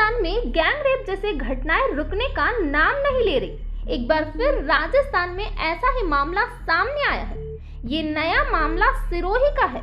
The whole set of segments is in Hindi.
राजस्थान में गैंग रेप जैसे घटनाएं रुकने का नाम नहीं ले रही। एक बार फिर राजस्थान में ऐसा ही मामला सामने आया है। ये नया मामला सिरोही का है।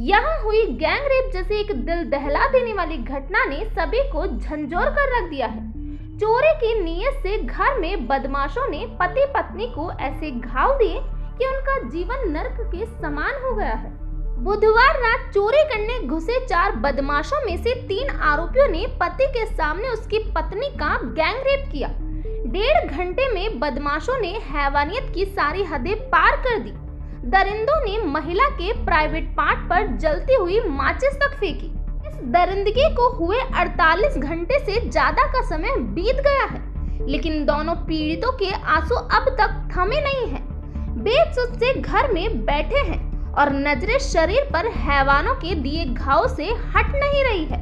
यहाँ हुई गैंग रेप जैसे एक दिल दहला देने वाली घटना ने सभी को झंझोर कर रख दिया है। चोरी की नीयत से घर में बदमाशों ने पति पत्नी को ऐसे घाव दिए कि उनका जीवन नर्क के समान हो गया है। बुधवार रात चोरी करने घुसे 4 बदमाशों में से 3 आरोपियों ने पति के सामने उसकी पत्नी का गैंग रेप किया। 1.5 घंटे में बदमाशों ने हैवानियत की सारी हदें पार कर दी। दरिंदों ने महिला के प्राइवेट पार्ट पर जलती हुई माचिस तक फेंकी। इस दरिंदगी को हुए 48 घंटे से ज्यादा का समय बीत गया है, लेकिन दोनों पीड़ितों के आंसू अब तक थमे नहीं हैं। बेसुध से घर में बैठे हैं और नजरें शरीर पर हैवानों के दिए घाव से हट नहीं रही है।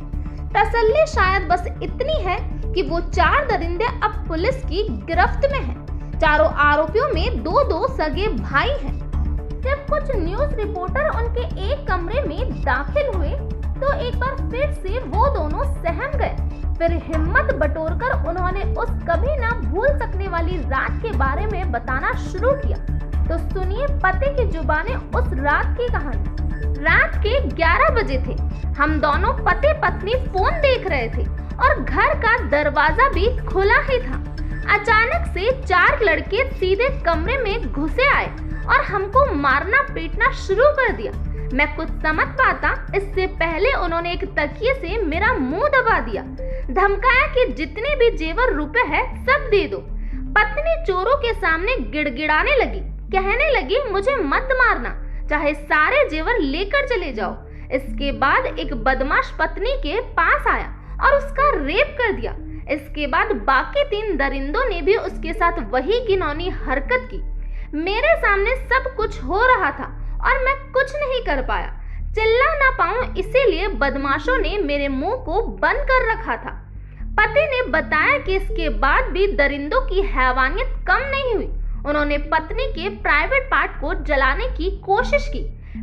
तसल्ली शायद बस इतनी है कि वो 4 दरिंदे अब पुलिस की गिरफ्त में हैं। चारों आरोपियों में 2 सगे भाई हैं। जब कुछ न्यूज रिपोर्टर उनके एक कमरे में दाखिल हुए तो एक बार फिर से वो दोनों सहम गए। फिर हिम्मत बटोरकर उन्होंने उस कभी ना भूल सकने वाली रात के बारे में बताना शुरू किया। तो सुनिए पति की जुबानी उस रात की कहानी। रात के 11 बजे थे। हम दोनों पति पत्नी फोन देख रहे थे और घर का दरवाजा भी खुला ही था। अचानक से 4 लड़के सीधे कमरे में घुसे आए और हमको मारना पीटना शुरू कर दिया। मैं कुछ समझ पाता इससे पहले उन्होंने एक तकिए से मेरा मुंह दबा दिया। धमकाया कि जितने भी जेवर रुपए है सब दे दो। पत्नी चोरों के सामने गिड़गिड़ाने लगी, कहने लगी मुझे मत मारना, चाहे सारे जेवर लेकर चले जाओ। इसके बाद एक बदमाश पत्नी के पास आया और उसका रेप कर दिया। इसके बाद बाकी 3 दरिंदों ने भी उसके साथ वही घिनौनी हरकत की। मेरे सामने सब कुछ हो रहा था और मैं कुछ नहीं कर पाया। चिल्ला ना पाऊं इसीलिए बदमाशों ने मेरे मुंह को बंद कर रखा था। पति ने बताया कि इसके बाद भी दरिंदों की हैवानियत कम नहीं हुई। उन्होंने पत्नी के प्राइवेट पार्ट को जलाने की कोशिश की।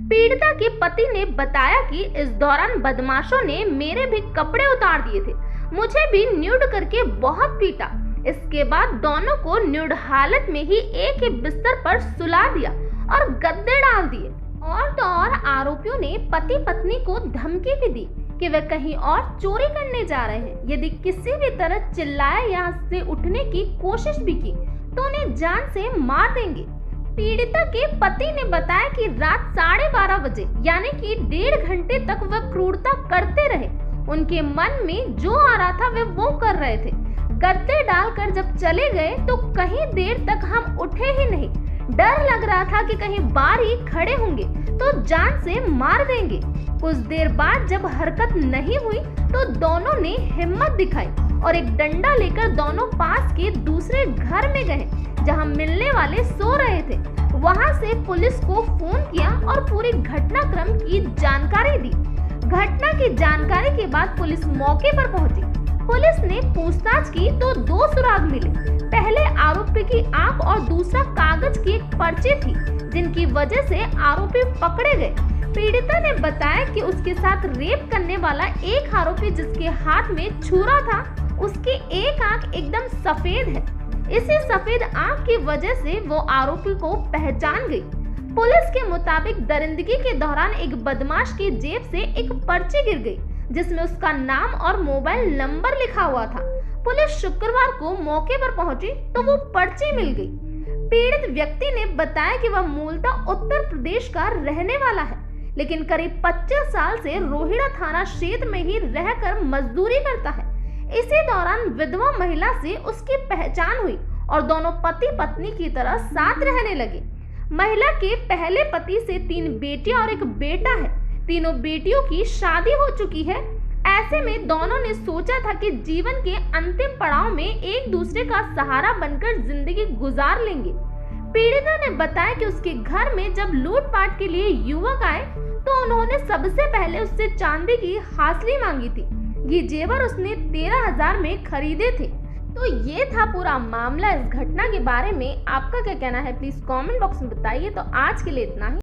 पीड़िता के पति ने बताया कि इस दौरान बदमाशों ने मेरे भी कपड़े उतार दिए थे। मुझे भी न्यूड करके बहुत पीटा। इसके बाद दोनों को न्यूड हालत में ही एक ही बिस्तर पर सुला दिया और गद्दे डाल दिए। और तो और आरोपियों ने पति पत्नी को धमकी भी दी कि वे कहीं और चोरी करने जा रहे हैं। यदि किसी भी तरह चिल्लाया या से उठने की कोशिश भी की तो उन्हें जान से मार देंगे। पीड़िता के पति ने बताया कि रात 12:30 बजे यानी कि 1.5 घंटे तक वह क्रूरता करते रहे। उनके मन में जो आ रहा था वे वो कर रहे थे। गद्दे डालकर जब चले गए तो कहीं देर तक हम उठे ही नहीं। डर लग रहा था कि कहीं बाहर ही खड़े होंगे तो जान से मार देंगे। कुछ देर बाद जब हरकत नहीं हुई तो दोनों ने हिम्मत दिखाई और एक डंडा लेकर दोनों पास के दूसरे घर में गए जहां मिलने वाले सो रहे थे। वहां से पुलिस को फोन किया और पूरी घटनाक्रम की जानकारी दी। घटना की जानकारी के बाद पुलिस मौके पर पहुंची। पुलिस ने पूछताछ की तो 2 सुराग मिले। पहले आरोपी की आंख और दूसरा कागज की एक पर्ची थी जिनकी वजह से आरोपी पकड़े गए। पीड़िता ने बताया कि उसके साथ रेप करने वाला एक आरोपी जिसके हाथ में छुरा था उसकी एक आंख एकदम सफेद है। इसी सफेद आंख की वजह से वो आरोपी को पहचान गई। पुलिस के मुताबिक दरिंदगी के दौरान एक बदमाश की जेब से एक पर्ची गिर गई जिसमें उसका नाम और मोबाइल नंबर लिखा हुआ था। पुलिस शुक्रवार को मौके पर पहुंची तो वो पर्ची मिल गई। पीड़ित व्यक्ति ने बताया कि वह मूलतः उत्तर प्रदेश का रहने वाला है, लेकिन करीब 25 साल से रोहिड़ा थाना क्षेत्र में ही रहकर मजदूरी करता है। इसी दौरान विधवा महिला से उसकी पहचान हुई और दोनों पति पत्नी की तरह साथ रहने लगे। महिला के पहले पति से 3 बेटियां और एक बेटा है। तीनों बेटियों की शादी हो चुकी है। ऐसे में दोनों ने सोचा था कि जीवन के अंतिम पड़ाव में एक दूसरे का सहारा बनकर जिंदगी गुजार लेंगे। पीड़िता ने बताया कि उसके घर में जब लूटपाट के लिए युवक आए तो उन्होंने सबसे पहले उससे चांदी की हासली मांगी थी। ये जेवर उसने 13,000 में खरीदे थे। तो ये था पूरा मामला। इस घटना के बारे में आपका क्या कहना है प्लीज कमेंट बॉक्स में बताइए। तो आज के लिए इतना ही।